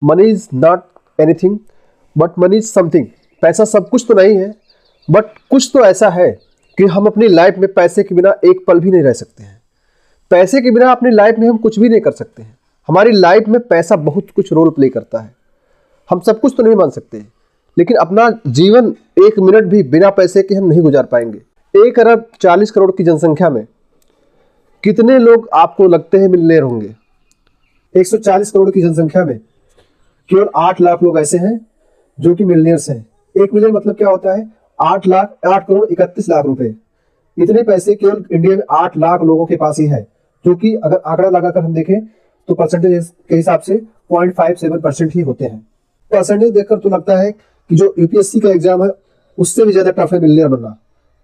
Money is not anything but money is something. पैसा सब कुछ तो नहीं है, बट कुछ तो ऐसा है कि हम अपनी लाइफ में पैसे के बिना एक पल भी नहीं रह सकते हैं। पैसे के बिना अपनी लाइफ में हम कुछ भी नहीं कर सकते हैं। हमारी लाइफ में पैसा बहुत कुछ रोल प्ले करता है। हम सब कुछ तो नहीं मान सकते, लेकिन अपना जीवन एक मिनट भी बिना पैसे के हम नहीं गुजार पाएंगे। 1 अरब 40 करोड़ की जनसंख्या में कितने लोग आपको लगते हैं मिलियनेयर होंगे? 140 करोड़ की जनसंख्या में केवल 8 लाख लोग ऐसे हैं जो कि मिलियनेयर्स हैं। 1 मिलियन मतलब क्या होता है? 8 करोड़ 31 लाख रुपए। इतने पैसे केवल इंडिया में 8 लाख लोगों के पास ही है, जो कि अगर आंकड़ा लगाकर हम देखें तो परसेंटेज के हिसाब से 0.57% ही होते हैं। परसेंटेज देखकर तो लगता है कि जो यूपीएससी का एग्जाम है उससे भी ज्यादा टफ है मिलियनेयर बनना,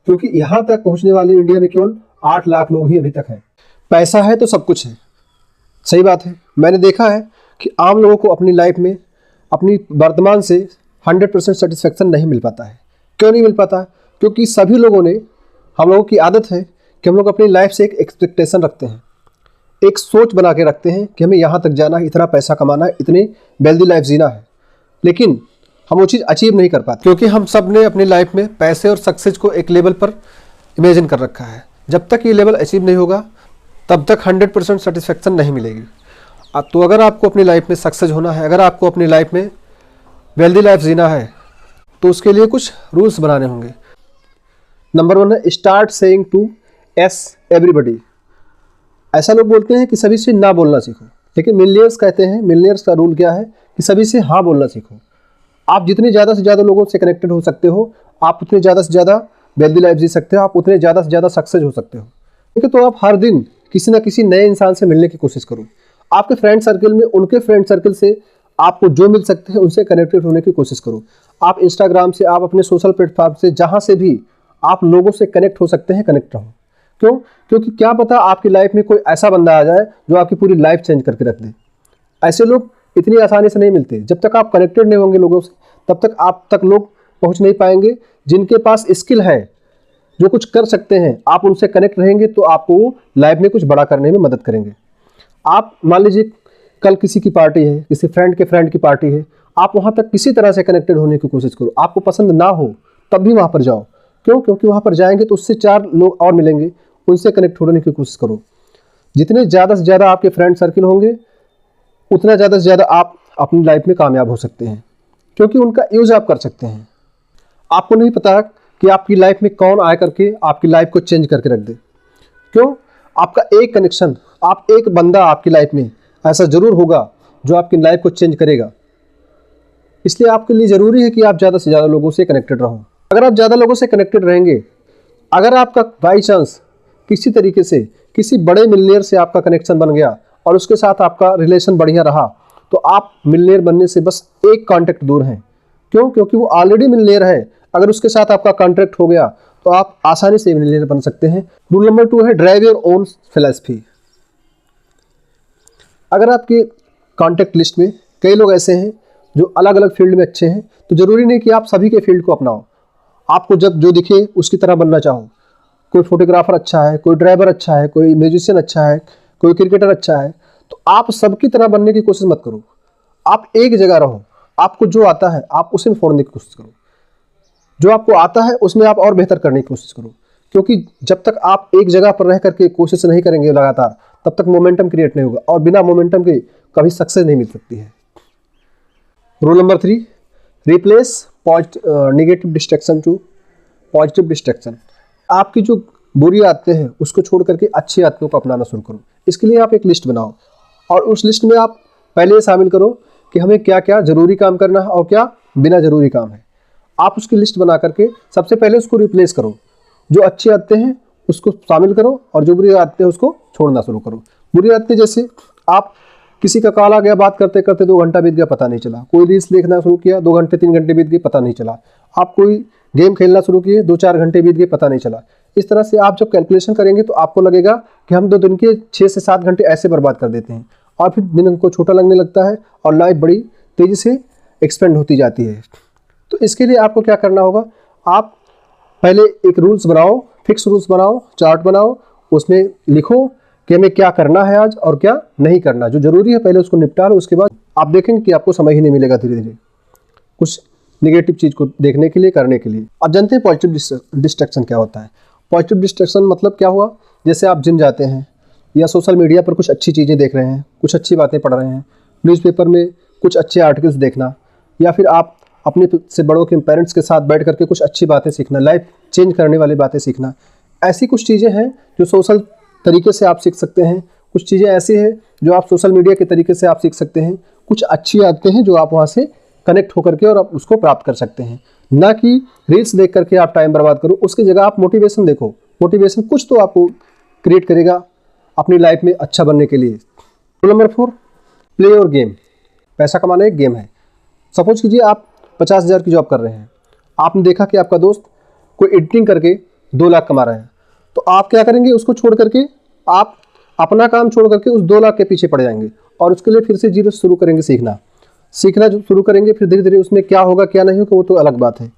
क्योंकि यहां तक पहुंचने वाले इंडिया में केवल 8 लाख लोग ही अभी तक है। पैसा है तो सब कुछ है, सही बात है। मैंने देखा है कि आम लोगों को अपनी लाइफ में अपनी वर्तमान से 100% सेटिस्फेक्शन नहीं मिल पाता है। क्यों नहीं मिल पाता? क्योंकि सभी लोगों ने, हम लोगों की आदत है कि हम लोग अपनी लाइफ से एक एक्सपेक्टेशन रखते हैं, एक सोच बना के रखते हैं कि हमें यहाँ तक जाना है, इतना पैसा कमाना है, इतनी वेल्दी लाइफ जीना है, लेकिन हम वो चीज़ अचीव नहीं कर पाते, क्योंकि हम सब ने अपनी लाइफ में पैसे और सक्सेस को एक लेवल पर इमेजिन कर रखा है। जब तक ये लेवल अचीव नहीं होगा तब तक 100% सेटिस्फेक्शन नहीं मिलेगी। तो अगर आपको अपनी लाइफ में सक्सेस होना है, अगर आपको अपनी लाइफ में वेल्दी लाइफ जीना है, तो उसके लिए कुछ रूल्स बनाने होंगे। नंबर 1 है start saying to yes everybody. ऐसा लोग बोलते हैं कि सभी से ना बोलना सीखो, लेकिन मिलियनेयर्स कहते हैं, मिलियनेयर्स का रूल क्या है कि सभी से हाँ बोलना सीखो। आप जितने ज़्यादा से ज़्यादा लोगों से कनेक्टेड हो सकते हो, आप उतने ज़्यादा से ज़्यादा वेल्दी लाइफ जी सकते हो, आप उतने ज़्यादा से ज़्यादा सक्सेस हो सकते हो। ठीक है, तो आप हर दिन किसी ना किसी नए इंसान से मिलने की कोशिश करो। आपके फ्रेंड सर्कल में उनके फ्रेंड सर्कल से आपको जो मिल सकते हैं उनसे कनेक्टेड होने की कोशिश करो। आप इंस्टाग्राम से, आप अपने सोशल प्लेटफॉर्म से, जहाँ से भी आप लोगों से कनेक्ट हो सकते हैं, कनेक्ट रहो। क्यों? क्योंकि क्या पता आपकी लाइफ में कोई ऐसा बंदा आ जाए जो आपकी पूरी लाइफ चेंज करके रख दे। ऐसे लोग इतनी आसानी से नहीं मिलते। जब तक आप कनेक्टेड नहीं होंगे लोगों से, तब तक आप तक लोग पहुंच नहीं पाएंगे। जिनके पास स्किल है, जो कुछ कर सकते हैं, आप उनसे कनेक्ट रहेंगे तो आपको लाइफ में कुछ बड़ा करने में मदद करेंगे। आप मान लीजिए कल किसी की पार्टी है, किसी फ्रेंड के फ्रेंड की पार्टी है, आप वहाँ तक किसी तरह से कनेक्टेड होने की कोशिश करो। आपको पसंद ना हो तब भी वहाँ पर जाओ। क्यों? क्योंकि वहाँ पर जाएंगे तो उससे 4 लोग और मिलेंगे, उनसे कनेक्ट होने की कोशिश करो। जितने ज़्यादा से ज़्यादा आपके फ्रेंड सर्किल होंगे, उतना ज़्यादा से ज़्यादा आप अपनी लाइफ में कामयाब हो सकते हैं, क्योंकि उनका यूज़ आप कर सकते हैं। आपको नहीं पता कि आपकी लाइफ में कौन आए करके आपकी लाइफ को चेंज करके रख दे। क्यों? आपका एक कनेक्शन, आप एक बंदा आपकी लाइफ में ऐसा ज़रूर होगा जो आपकी लाइफ को चेंज करेगा। इसलिए आपके लिए ज़रूरी है कि आप ज़्यादा से ज़्यादा लोगों से कनेक्टेड रहो। अगर आप ज़्यादा लोगों से कनेक्टेड रहेंगे, अगर आपका बाई चांस किसी तरीके से किसी बड़े मिलियनेयर से आपका कनेक्शन बन गया और उसके साथ आपका रिलेशन बढ़िया रहा, तो आप मिलियनेयर बनने से बस एक कॉन्टैक्ट दूर हैं। क्यों? क्योंकि वो ऑलरेडी मिलियनेयर है। अगर उसके साथ आपका कॉन्ट्रैक्ट हो गया तो आप आसानी से मिलियनेयर बन सकते हैं। रूल नंबर 2 है ड्राइव योर ओन फिलॉसफी। अगर आपके कॉन्टैक्ट लिस्ट में कई लोग ऐसे हैं जो अलग अलग फील्ड में अच्छे हैं, तो ज़रूरी नहीं कि आप सभी के फील्ड को अपनाओ। आपको जब जो दिखे उसकी तरह बनना चाहो। कोई फोटोग्राफर अच्छा है, कोई ड्राइवर अच्छा है, कोई म्यूजिशियन अच्छा है, कोई क्रिकेटर अच्छा है, तो आप सबकी तरह बनने की कोशिश मत करो। आप एक जगह रहो, आपको जो आता है आप उसे में फोड़ने की कोशिश करो। जो आपको आता है उसमें आप और बेहतर करने की कोशिश करो, क्योंकि जब तक आप एक जगह पर रह करके कोशिश नहीं करेंगे लगातार, तब तक मोमेंटम क्रिएट नहीं होगा, और बिना मोमेंटम के कभी सक्सेस नहीं मिल सकती है। Rule number 3, replace negative distraction to positive distraction. आपकी जो बुरी आदतें हैं उसको छोड़ करके अच्छी आदतों को अपनाना शुरू करो। इसके लिए आप एक लिस्ट बनाओ और उस लिस्ट में आप पहले शामिल करो कि हमें क्या क्या ज़रूरी काम करना है और क्या बिना ज़रूरी काम है। आप उसकी लिस्ट बना करके सबसे पहले उसको रिप्लेस करो। जो अच्छी आदतें हैं उसको शामिल करो और जो बुरी आदतें हैं उसको छोड़ना शुरू करो। बुरी आदतें जैसे आप किसी का कॉल आ गया, बात करते करते 2 घंटा बीत गया पता नहीं चला। कोई रील्स देखना शुरू किया, 2 घंटे 3 घंटे बीत गए पता नहीं चला। आप कोई गेम खेलना शुरू किए, 2-4 घंटे बीत गए पता नहीं चला। इस तरह से आप जब कैलकुलेशन करेंगे तो आपको लगेगा कि हम 2 दिन के 6 से 7 घंटे ऐसे बर्बाद कर देते हैं, और फिर दिन हमको छोटा लगने लगता है और लाइफ बड़ी तेज़ी से एक्सपेंड होती जाती है। तो इसके लिए आपको क्या करना होगा, आप पहले एक रूल्स बनाओ, फिक्स रूल्स बनाओ, चार्ट बनाओ, उसमें लिखो कि हमें क्या करना है आज और क्या नहीं करना। जो जरूरी है पहले उसको निपटा लो, उसके बाद आप देखेंगे कि आपको समय ही नहीं मिलेगा धीरे धीरे कुछ निगेटिव चीज़ को देखने के लिए, करने के लिए। आप जानते हैं पॉजिटिव डिस्ट्रैक्शन क्या होता है? पॉजिटिव डिस्ट्रैक्शन मतलब क्या हुआ, जैसे आप जिम जाते हैं या सोशल मीडिया पर कुछ अच्छी चीज़ें देख रहे हैं, कुछ अच्छी बातें पढ़ रहे हैं, न्यूज़पेपर में कुछ अच्छे आर्टिकल्स देखना, या फिर आप अपने से बड़ों के पेरेंट्स के साथ बैठ करके कुछ अच्छी बातें सीखना, लाइफ चेंज करने वाली बातें सीखना। ऐसी कुछ चीज़ें हैं जो सोशल तरीके से आप सीख सकते हैं। कुछ चीज़ें ऐसी हैं जो आप सोशल मीडिया के तरीके से आप सीख सकते हैं। कुछ अच्छी आदतें हैं जो आप वहाँ से कनेक्ट होकर के और आप उसको प्राप्त कर सकते हैं। ना कि रील्स देख करके आप टाइम बर्बाद करो, उसकी जगह आप मोटिवेशन देखो। मोटिवेशन कुछ तो आपको क्रिएट करेगा अपनी लाइफ में अच्छा बनने के लिए। रूल नंबर 4, प्ले और गेम। पैसा कमाना एक गेम है। सपोज कीजिए आप 50,000 की जॉब कर रहे हैं, आपने देखा कि आपका दोस्त कोई एडिटिंग करके 2 लाख कमा रहा है, तो आप क्या करेंगे, उसको छोड़ करके आप अपना काम छोड़ करके उस 2 लाख के पीछे पड़ जाएंगे और उसके लिए फिर से जीरो शुरू करेंगे। सीखना जो शुरू करेंगे, फिर धीरे धीरे उसमें क्या होगा क्या नहीं होगा वो तो अलग बात है,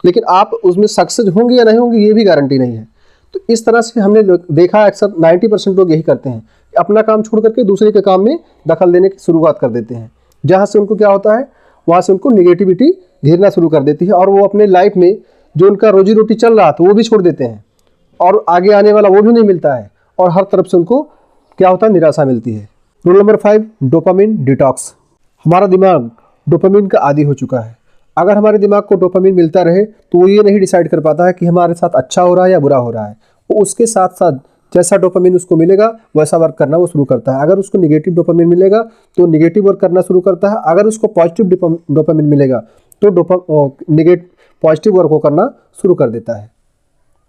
लेकिन आप उसमें सक्सेस होंगे या नहीं होंगे ये भी गारंटी नहीं है। तो इस तरह से हमने देखा अक्सर 90% लोग यही करते हैं कि अपना काम छोड़ करके दूसरे के काम में दखल देने की शुरुआत कर देते हैं, जहाँ से उनको क्या होता है, वहाँ से उनको निगेटिविटी घेरना शुरू कर देती है और वो अपने लाइफ में जो उनका रोजी रोटी चल रहा था वो भी छोड़ देते हैं और आगे आने वाला वो भी नहीं मिलता है और हर तरफ से उनको क्या होता है, निराशा मिलती है। Rule number 5, dopamine detox. हमारा दिमाग डोपामिन का आदी हो चुका है। अगर हमारे दिमाग को डोपामिन मिलता रहे तो वो ये नहीं डिसाइड कर पाता है कि हमारे साथ अच्छा हो रहा है या बुरा हो रहा है। वो उसके साथ साथ जैसा डोपामिन उसको मिलेगा वैसा वर्क करना वो शुरू करता है। अगर उसको निगेटिव डोपामिन मिलेगा तो निगेटिव वर्क करना शुरू करता है, अगर उसको पॉजिटिव डोपामिन मिलेगा तो पॉजिटिव वर्क को करना शुरू कर देता है।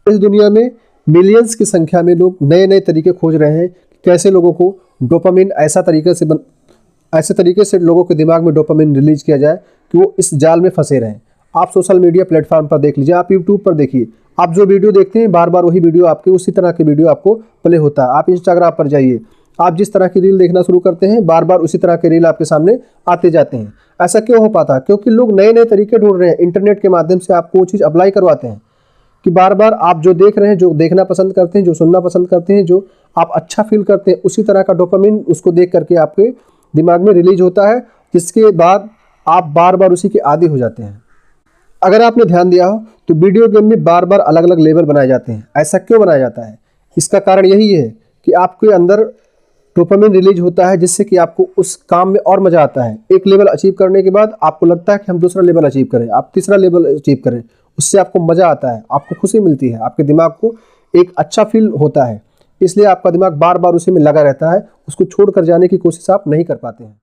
इस दुनिया में मिलियंस की संख्या में लोग नए नए तरीके खोज रहे हैं कि कैसे लोगों को डोपामिन ऐसे तरीके से लोगों के दिमाग में डोपामिन रिलीज किया जाए कि वो इस जाल में फंसे रहें। आप सोशल मीडिया प्लेटफॉर्म पर देख लीजिए, आप यूट्यूब पर देखिए, आप जो वीडियो देखते हैं बार बार वही वीडियो आपके उसी तरह के वीडियो आपको प्ले होता है। आप इंस्टाग्राम पर जाइए, आप जिस तरह की रील देखना शुरू करते हैं बार बार उसी तरह के रील आपके सामने आते जाते हैं। ऐसा क्यों हो पाता है? क्योंकि लोग नए नए तरीके ढूंढ रहे हैं, इंटरनेट के माध्यम से आपको वो चीज़ अप्लाई करवाते हैं कि बार बार आप जो देख रहे हैं, जो देखना पसंद करते हैं, जो सुनना पसंद करते हैं, जो आप अच्छा फील करते हैं, उसी तरह का डोपामिन उसको देख करके आपके दिमाग में रिलीज होता है, जिसके बाद आप बार बार उसी के आदी हो जाते हैं। अगर आपने ध्यान दिया हो तो वीडियो गेम में बार बार अलग अलग लेवल बनाए जाते हैं। ऐसा क्यों बनाया जाता है? इसका कारण यही है कि आपके अंदर डोपामिन रिलीज होता है, जिससे कि आपको उस काम में और मजा आता है। एक लेवल अचीव करने के बाद आपको लगता है कि हम दूसरा लेवल अचीव करें, आप तीसरा लेवल अचीव करें, उससे आपको मजा आता है, आपको खुशी मिलती है, आपके दिमाग को एक अच्छा फील होता है, इसलिए आपका दिमाग बार बार उसी में लगा रहता है। उसको छोड़ कर जाने की कोशिश आप नहीं कर पाते हैं।